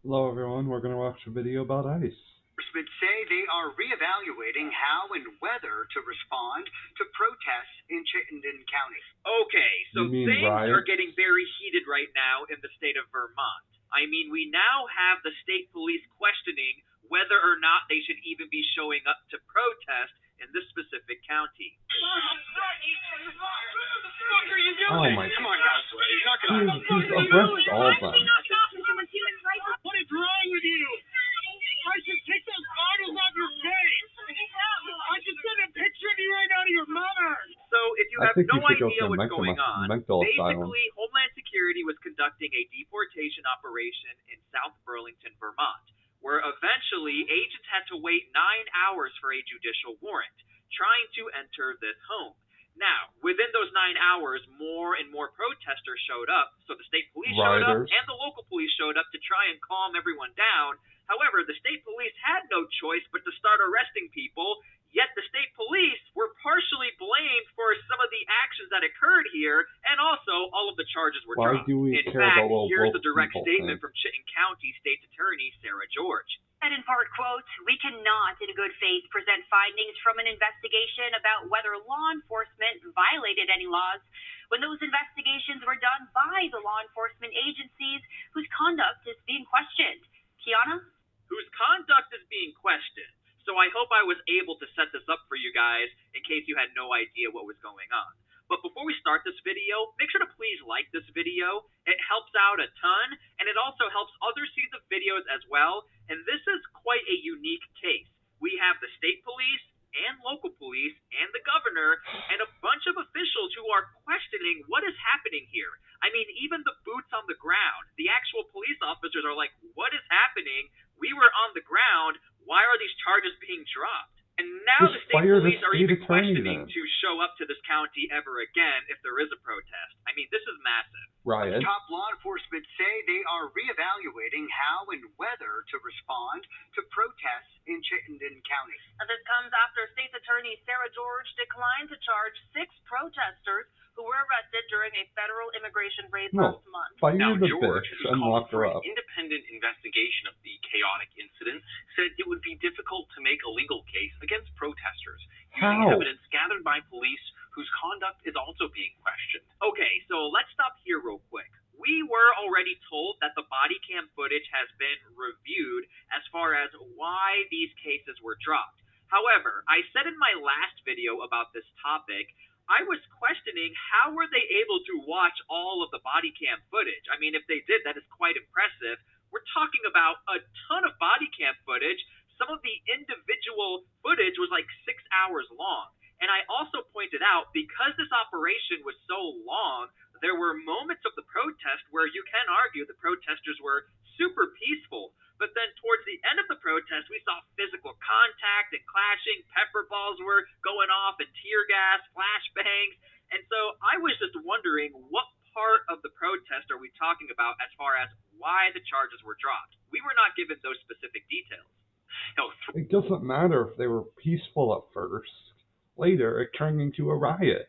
Hello everyone, we're going to watch a video about ice. Enforcement say they are reevaluating how and whether to respond to protests in Chittenden County. Okay, so things riots? are getting very heated right now in the state of Vermont. I mean, we now have the state police questioning whether or not they should even be showing up to protest in this specific county. Oh my Come on, guys. He's arrest all of them. What is wrong with you? I should take those bottles off your face. I should send a picture of you right now to your mother. So if you I have think no you should go idea to a what's mental going on, asylum. basically Homeland Security was conducting a deportation operation in South Burlington, Vermont, where eventually agents had to wait 9 hours for a judicial warrant, trying to enter this home. Now, within those 9 hours, more and more protesters showed up, so the state police showed up Rioters. and the local police showed up to try and calm everyone down. However, the state police had no choice but to start arresting people, yet the state police were partially blamed for some of the actions that occurred here, and also all of the charges were Why dropped. do we In care fact, about what here's woke the direct people statement think? from Chittenden County State's Attorney Sarah George. Said in part, quote, "We cannot in good faith present findings from an investigation about whether law enforcement violated any laws when those investigations were done by the law enforcement agencies whose conduct is being questioned." Kiana? Whose conduct is being questioned. So I hope I was able to set this up for you guys in case you had no idea what was going on. But before we start this video, make sure to please like this video. It helps out a ton, and it also helps others see the videos as well. And this is quite a unique case. We have the state police and local police and the governor and a bunch of officials who are questioning what is happening here. I mean, even the boots on the ground, the actual police officers are like, what is happening? We were on the ground. Why are these charges being dropped? And now Just the state fire the police are state even attorney questioning then. to show up to this county ever again if there is a protest. I mean, this is massive. Riot. Top law enforcement say they are reevaluating how and whether to respond to protests in Chittenden County. This comes after State's Attorney Sarah George declined to charge 6 protesters who were arrested during a federal immigration raid No. last month. Fire Now, the George, bitch who's and called lock for her an up. independent investigation of the chaotic incident, said it would be difficult to make a legal case against protesters using How? evidence gathered by police whose conduct is also being questioned. Okay, so let's stop here real quick. We were already told that the body cam footage has been reviewed as far as why these cases were dropped. However, I said in my last video about this topic, I was questioning how were they able to watch all of the body cam footage. I mean, if they did, that is quite impressive. We're talking about a ton of body cam footage. Some of the individual footage was like 6 hours long. And I also pointed out, because this operation was so long, there were moments of the protest where you can argue the protesters were super peaceful. But then towards the end of the protest, we saw physical contact and clashing. Pepper balls were going off and tear gas, flashbangs. And so I was just wondering, what part of the protest are we talking about as far as why the charges were dropped? We were not given those specific details. Now, It doesn't matter if they were peaceful at first. Later, it turned into a riot.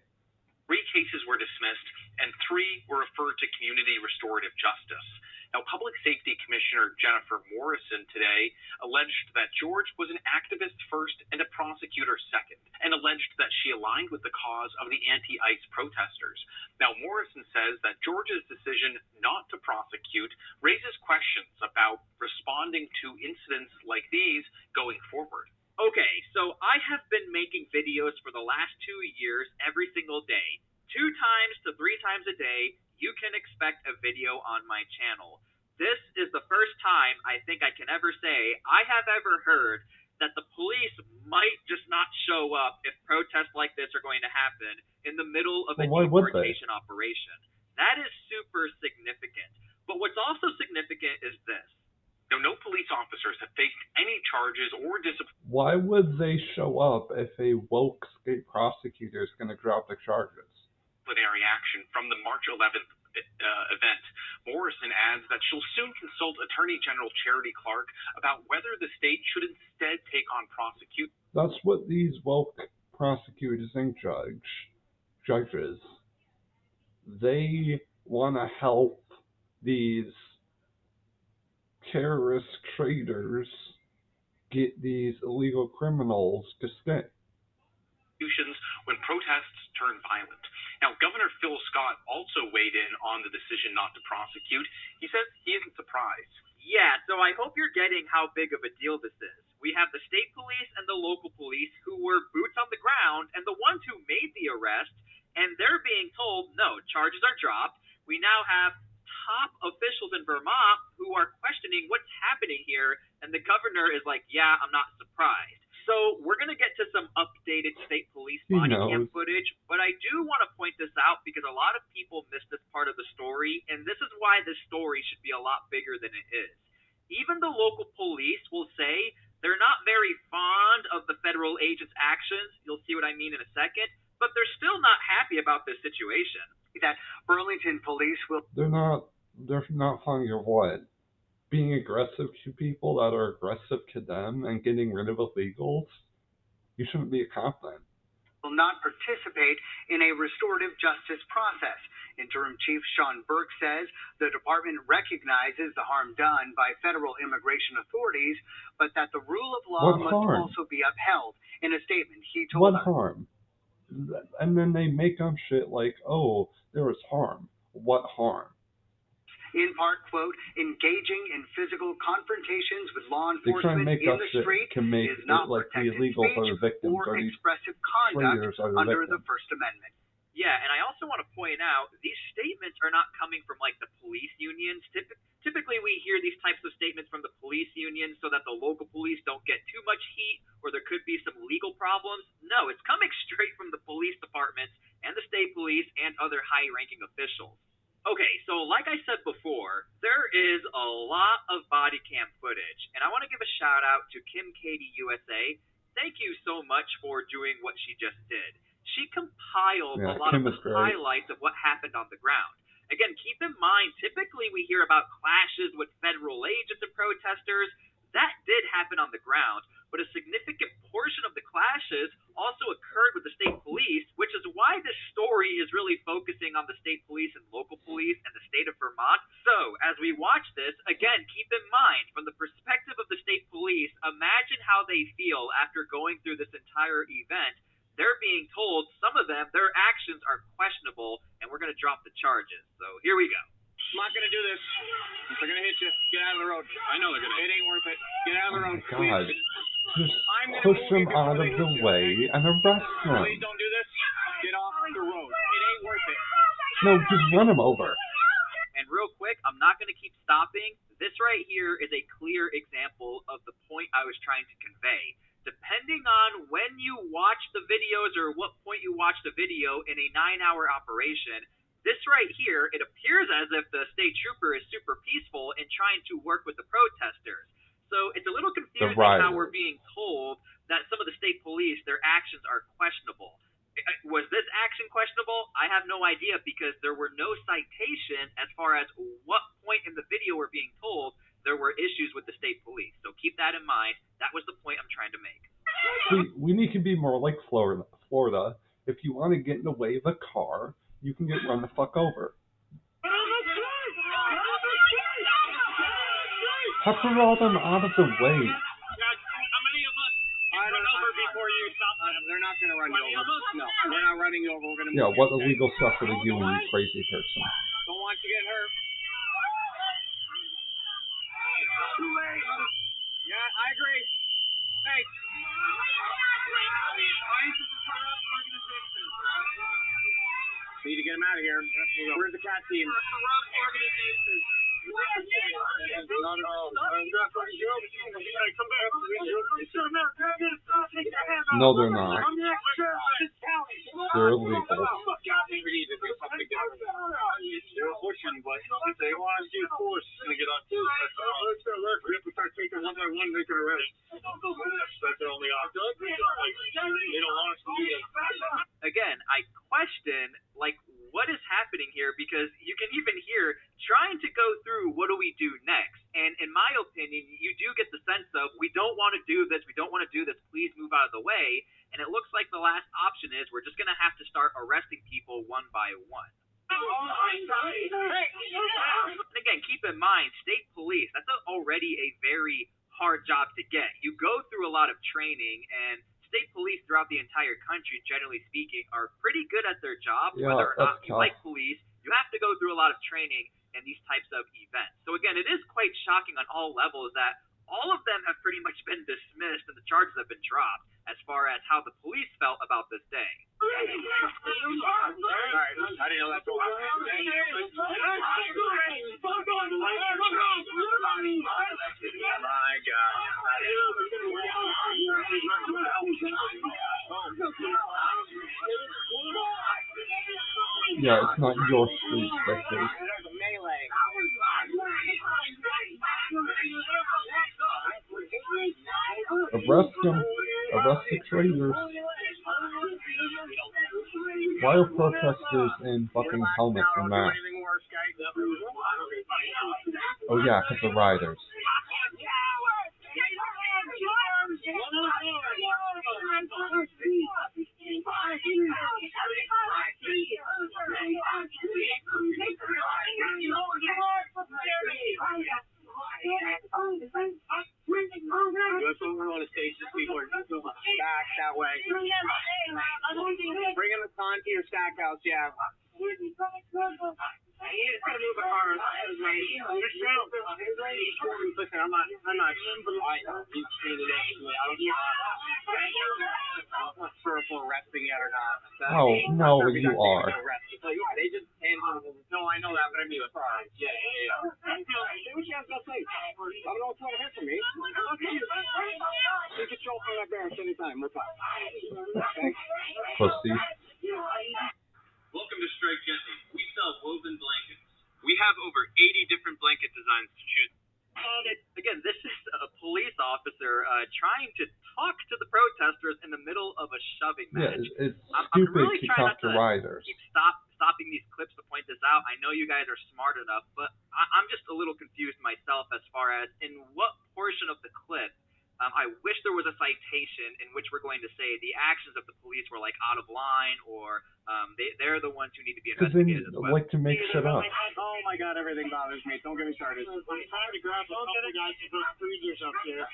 3 cases were dismissed, and 3 were referred to community restorative justice. Now, Public Safety Commissioner Jennifer Morrison today alleged that George was an activist first and a prosecutor second, and alleged that she aligned with the cause of the anti-ICE protesters. Now, Morrison says that George's decision not to prosecute raises questions about responding to incidents like these going forward. Okay, so I have been making videos for the last 2 years every single day. 2 times to 3 times a day, you can expect a video on my channel. This is the first time I think I can ever say I have ever heard that the police might just not show up if protests like this are going to happen in the middle of a Well, why would they? deportation operation. That is super significant. But what's also significant is this. Now, no police officers have faced any charges or discipline. Why would they show up if a woke state prosecutor is going to drop the charges? Disciplinary action from the March 11th event. Morrison adds that she'll soon consult Attorney General Charity Clark about whether the state should instead take on prosecute. That's what these woke prosecutors and judges, they want to help these terrorist traders get these illegal criminals to stay. When protests turn violent. Now, Governor Phil Scott also weighed in on the decision not to prosecute. He says he isn't surprised. Yeah, so I hope you're getting how big of a deal this is. We have the state police and the local police who were boots on the ground and the ones who made the arrest, and they're being told, no, charges are dropped. We now have top officials in Vermont who are questioning what's happening here, and the governor is like, yeah, I'm not surprised. So we're going to get to some updated state police body cam footage, but I do want to point this out because a lot of people miss this part of the story, and this is why this story should be a lot bigger than it is. Even the local police will say they're not very fond of the federal agents' actions. You'll see what I mean in a second, but they're still not happy about this situation. That Burlington police will... They're not fond of what? Being aggressive to people that are aggressive to them and getting rid of illegals? You shouldn't be a cop then. Will not participate in a restorative justice process. Interim Chief Sean Burke says the department recognizes the harm done by federal immigration authorities, but that the rule of law must also be upheld. In a statement, he told us... What harm? And then they make up shit like, oh, there was harm. What harm? In part, quote, engaging in physical confrontations with law enforcement in the street is not protected speech or expressive conduct under the First Amendment. Yeah, and I also want to point out, these statements are not coming from, like, the police unions. Typically, we hear these types of statements from the police unions so that the local police don't get too much heat or there could be some legal problems. No, it's coming straight from the police departments and the state police and other high-ranking officials. Okay, so like I said before, there is a lot of body cam footage, and I want to give a shout out to Kim Katie USA. Thank you so much for doing what she just did. She compiled a lot of the highlights of what happened on the ground. Again, keep in mind, typically we hear about clashes with federal agents and protesters. That did happen on the ground, but a significant portion of the clashes also occurred with the state police, which is why this story is really focusing on the state police and local police and the state of Vermont. So, as we watch this, again, keep in mind, from the perspective of the state police, imagine how they feel after going through this entire event. They're being told, some of them, their actions are questionable, and we're going to drop the charges. So, here we go. I'm not going to do this. If they're going to hit you, get out of the road. I know they're going to. It ain't worth it. Get out of the road. Oh my God. Just push them out of the way and arrest them. Please don't do this. Get off the road. It ain't worth it. No, just run them over. And real quick, I'm not going to keep stopping. This right here is a clear example of the point I was trying to convey. Depending on when you watch the videos or what point you watch the video in a 9-hour operation, this right here, it appears as if the state trooper is super peaceful and trying to work with the protesters. So it's a little confusing how we're being told that some of the state police, their actions are questionable. Was this action questionable? I have no idea because there were no citations as far as what point in the video we're being told there were issues with the state police. So keep that in mind. That was the point I'm trying to make. We need to be more like Florida. If you want to get in the way of a car, you can get run the fuck over. Pepper them out of the way. How many of us run over before you stop them? They're not going to run you over. No, they're not running you over. We're going to move. Yeah, what illegal stuff are they doing, you crazy person? Don't want you to get hurt. Too late. Yeah, I agree. Thanks. Need to get him out of here. Where's the cat team? No, they're not. They're illegal. They're pushing, but if they want to use force, it's going to get on too. We have to start taking one by one, making arrests. That's the only option. They don't want us to do that. Again, I question, like, what is happening here? Because you can even hear trying to go through what do we do next. And in my opinion, you do get the sense of we don't want to do this, please move out of the way. And it looks like the last option is we're just going to have to start arresting people one by one. And again, keep in mind, state police, that's a already a very hard job to get. You go through a lot of training, and state police throughout the entire country, generally speaking, are pretty good at their job. Yeah, Whether or not that's you tough. like police, you have to go through a lot of training in these types of events. So again, it is quite shocking on all levels that all of them have pretty much been dismissed and the charges have been dropped as far as how the police felt about this day. Alright, I didn't know that's all. My God. Yeah, it's not your street, Victor. Melee. Arrest them. Arrest the traitors. Why are protesters in fucking helmets and masks? Oh yeah, because they're riders. That's what we're on the stage. People are back that way. Bring them to your stack house, yeah. Listen, I'm not sure if we're arresting yet or not. Oh, no, you are. They just no, I know that, but I mean, sorry. Yeah. Say what you guys got to say. I don't know what's going to hear from me. You can show up on that barracks anytime. We'll talk. Thanks. Pussy. Welcome to Strike Gently. We sell woven blankets. We have over 80 different blanket designs to choose. Again, this is a police officer trying to talk to the protesters in the middle of a shoving Yeah, match. it's I'm stupid really to trying talk not to riders. keep stopping these clips to point this out. I know you guys are smart enough, but I'm just a little confused myself as far as in what portion of the clip I wish there was a citation in which we're going to say the actions of the police were like out of line, or they're the ones who need to be Because they investigated as well. like to make shit up. Oh my God, everything bothers me. Don't get me started. I'm trying to grab a couple guys to put freezers up there.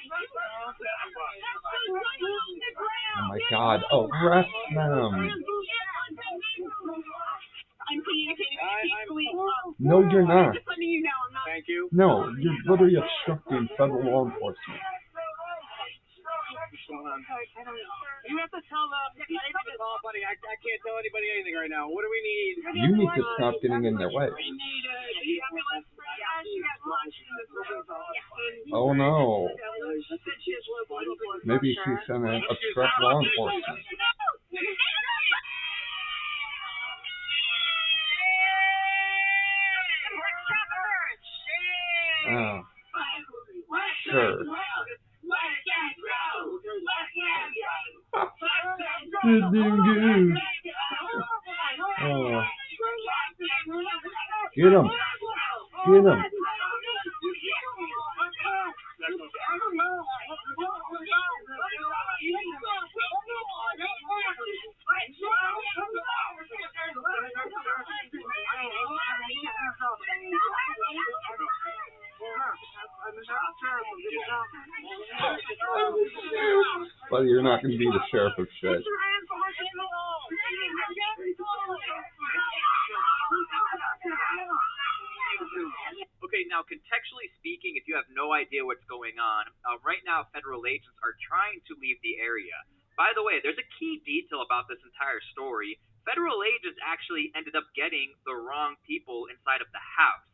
Oh my God, arrest them. I'm communicating with police. No, you're not. Just letting you know, I'm not. Thank you. No, you're literally obstructing federal law enforcement. You have to tell them. Oh, buddy, I can't tell anybody anything right now. What do we need? You need to stop getting in their way. Oh no. Maybe she's gonna obstruct law enforcement. Oh. Sure. Oh. Get him. Get him. But you're not going to be the sheriff of shit. Okay, now contextually speaking, if you have no idea what's going on, right now federal agents are trying to leave the area. By the way, there's a key detail about this entire story. Federal agents actually ended up getting the wrong people inside of the house,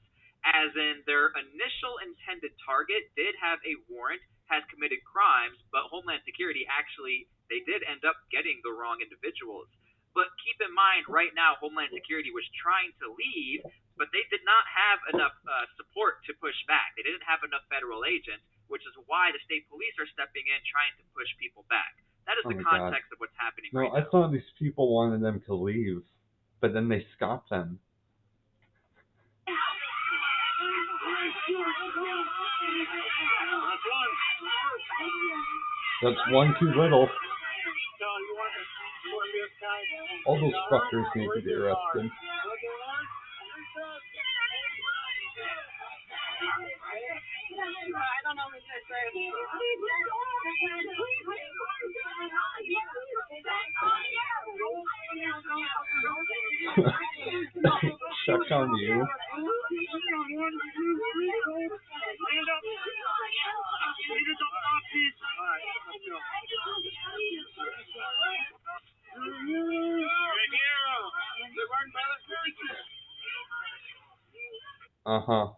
as in their initial intended target did have a warrant, has committed crimes, but Homeland Security actually, they did end up getting the wrong individuals. But keep in mind, right now, Homeland Security was trying to leave, but they did not have enough support to push back. They didn't have enough federal agents, which is why the state police are stepping in trying to push people back. That is the context of what's happening right now. I thought these people wanted them to leave, but then they stopped them. That's one too little. All those fuckers need to be arrested. Check on you. Uh-huh.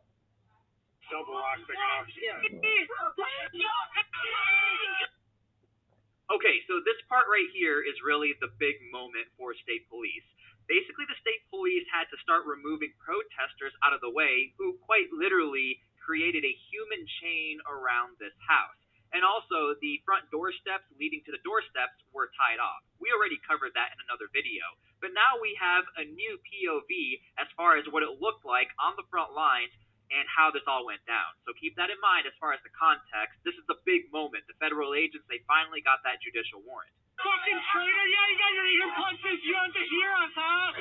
Okay, so this part right here is really the big moment for state police. Basically, the state police had to start removing protesters out of the way who quite literally created a human chain around this house. And also, the front doorsteps leading to the doorsteps were tied off. We already covered that in another video. But now we have a new POV as far as what it looked like on the front lines and how this all went down. So keep that in mind as far as the context. This is the big moment. The federal agents, they finally got that judicial warrant. Fucking traitor! Yeah, you got your earplugs in. You don't have to hear us, huh?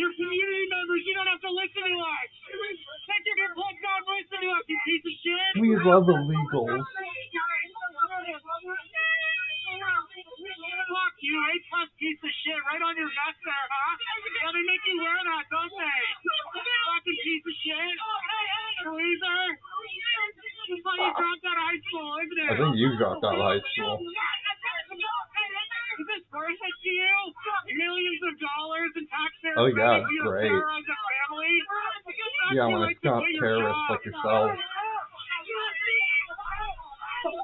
You're community members. You don't have to listen to us. Take your earplugs out and listen to us, you piece of shit. We love illegals. Fuck you, A-plus piece of shit, right on your vest there, huh? Yeah, they make you wear that, don't they? Fucking piece of shit. Loser. Just like you dropped out of high school, isn't it? I think you dropped out of high school. Is this worth it to you? Millions of dollars in taxpayer Oh, yeah, money to great. terrorize a family? Yeah, I want to stop terrorists like yourself.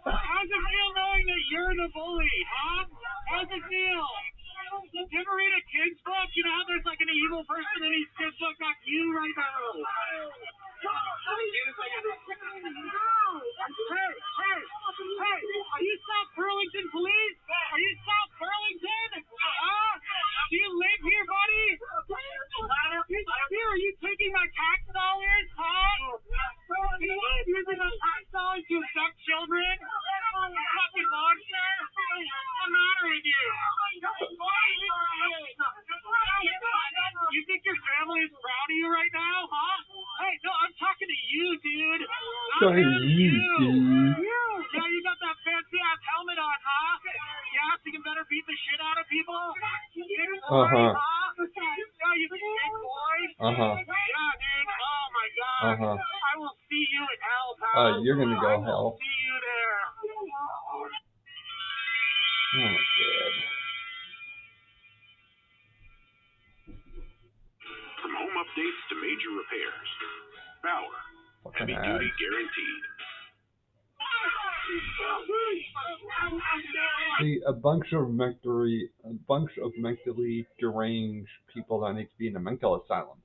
How's it feel knowing that you're the bully, huh? How's it feel? Did you ever read a kid's book? You know how there's like an evil person in each kid's book? That's you right now. Hey, are you South Burlington police? Are you South Burlington? Do you live here, buddy? Here, are you taking my tax dollars, huh? Are you using my tax dollars to abduct children? Fucking monster. What's the matter with you? You think your family is proud of you right now, huh? Hey, no, I'm talking to you, dude. Talking to you, dude. Yeah, you got that fancy ass helmet on, huh? Yeah, so you can better beat the shit out of people. Uh-huh. Yeah, you big boy. Uh-huh. Yeah, dude. Oh my god. Uh-huh. I will see you in hell, pal. You're gonna go I will hell. see you there. Oh my god. From home updates to major repairs, Power, Fucking heavy ass. duty guaranteed. See, a bunch of mentally deranged people that need to be in a mental asylum.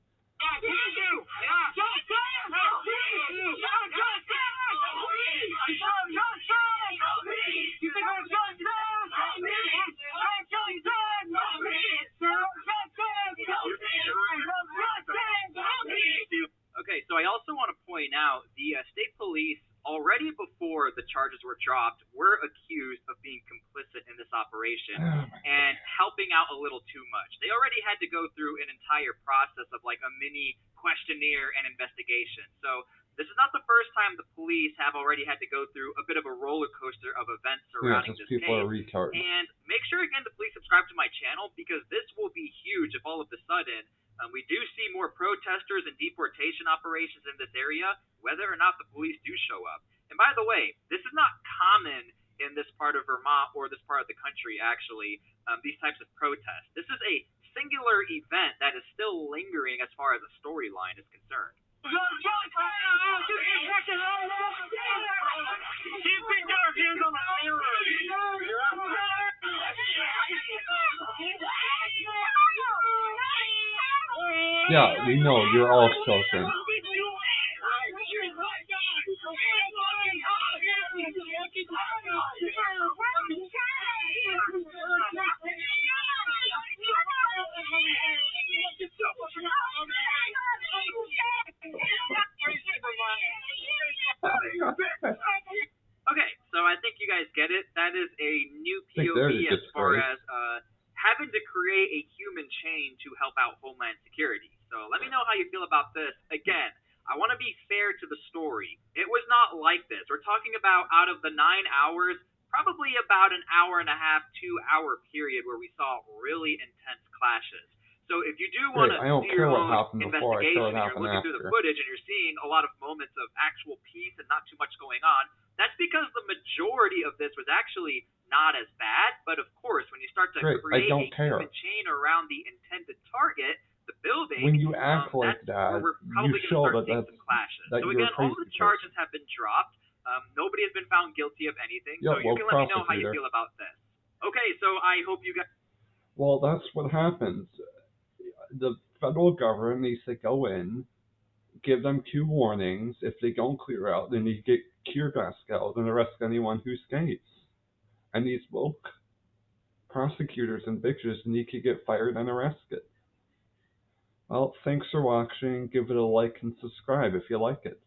Okay, so I also want to point out the state police, already before the charges were dropped, were accused of being complicit in this operation and helping out a little too much. They already had to go through an entire process of like a mini questionnaire and investigation. So this is not the first time the police have already had to go through a bit of a roller coaster of events surrounding Because this people case. are retards. And make sure again to please subscribe to my channel, because this will be huge if all of a sudden we do see more protesters and deportation operations in this area, whether or not the police do show up. And by the way, this is not common in this part of Vermont or this part of the country, actually, these types of protests. This is a singular event that is still lingering as far as the storyline is concerned. Yeah, we know, you're all children. Okay, so I think you guys get it. That is a new think they're POV as just far great. as having to create a human chain to help out Homeland Security. So let me know how you feel about this. Again, I want to be fair to the story. It was not like this. We're talking about out of the 9 hours, probably about an hour and a half, 2 hour period where we saw really intense clashes. So if you do want to do your own investigation and you're looking through the footage and you're seeing a lot of moments of actual peace and not too much going on, that's because the majority of this was actually not as bad. But of course, when you start to create a human chain around the intended target, the building, when you act like that, you show that that's some clashes. So again, all the charges have been dropped. Nobody has been found guilty of anything. So you can let me know how you feel about this. Okay, so I hope you guys. Well, that's what happens. The federal government needs to go in, give them 2 warnings. If they don't clear out, then you get tear gas out and arrest anyone who escapes. And these woke prosecutors and bitches need to get fired and arrested. Well, thanks for watching. Give it a like and subscribe if you like it.